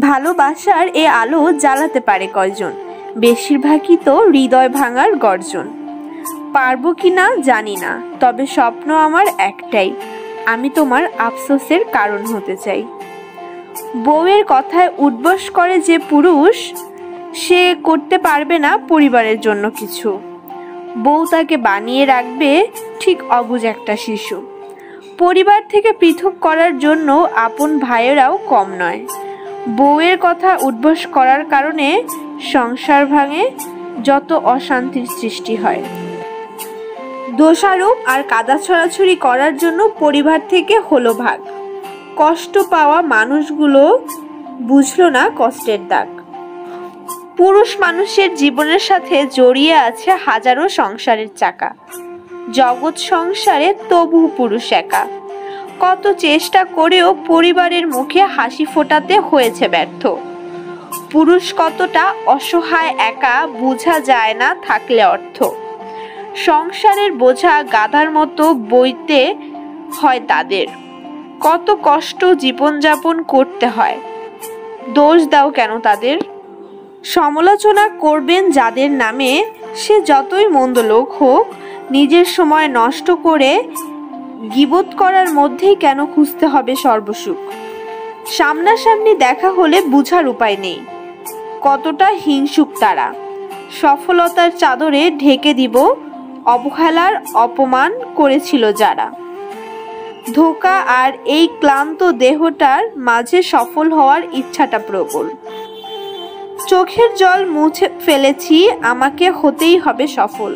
ভালোবাসার এ আলো জ্বালাতে পারে কয়জন, বেশিরভাগই তো হৃদয় ভাঙার গর্জন। পারবো কি না জানি না, তবে স্বপ্ন আমার একটাই, আমি তোমার আফসোসের কারণ হতে চাই। বউয়ের কথায় উঠবস করে যে পুরুষ, সে করতে পারবে না পরিবারের জন্য কিছু। বউ তাকে বানিয়ে রাখবে ঠিক অবুঝ একটা শিশু। পরিবার থেকে পৃথক করার জন্য আপন ভাইয়েরাও কম নয়। বউয়ের কথা উঠবস করার কারণে সংসার ভাঙে, যত অশান্তির সৃষ্টি হয়। দোষারোপ আর কাদা ছড়াছড়ি করার জন্য পরিবার থেকে হলো ভাগ। কষ্ট পাওয়া মানুষগুলো বুঝলো না কষ্টের দাগ। পুরুষ মানুষের জীবনের সাথে জড়িয়ে আছে হাজারো সংসারের চাকা। জগৎ সংসারে তবু পুরুষ একা। কত চেষ্টা করেও পরিবারের মুখে হাসি ফোটাতে হয়েছে ব্যর্থ। পুরুষ কতটা অসহায় একা বোঝা যায় না থাকলে অর্থ। সংসারের বোঝা গাধার মতো বইতে হয় তাদের। কত কষ্ট জীবনযাপন করতে হয়, দোষ দাও কেন তাদের। সমালোচনা করবেন যাদের নামে, সে যতই মন্দ লোক হোক, নিজের সময় নষ্ট করে গীবত করার মধ্যেই কেন খুঁজতে হবে সর্বসুখ। সামনাসামনি দেখা হলে বুঝার উপায় নেই কতটা হিংসুক তারা। সফলতার চাদরে ঢেকে দিব অবহেলার অপমান করেছিল যারা। ধোঁকা আর এই ক্লান্ত দেহটার মাঝে সফল হওয়ার ইচ্ছাটা প্রবল। চোখের জল মুছে ফেলেছি, আমাকে হতেই হবে সফল।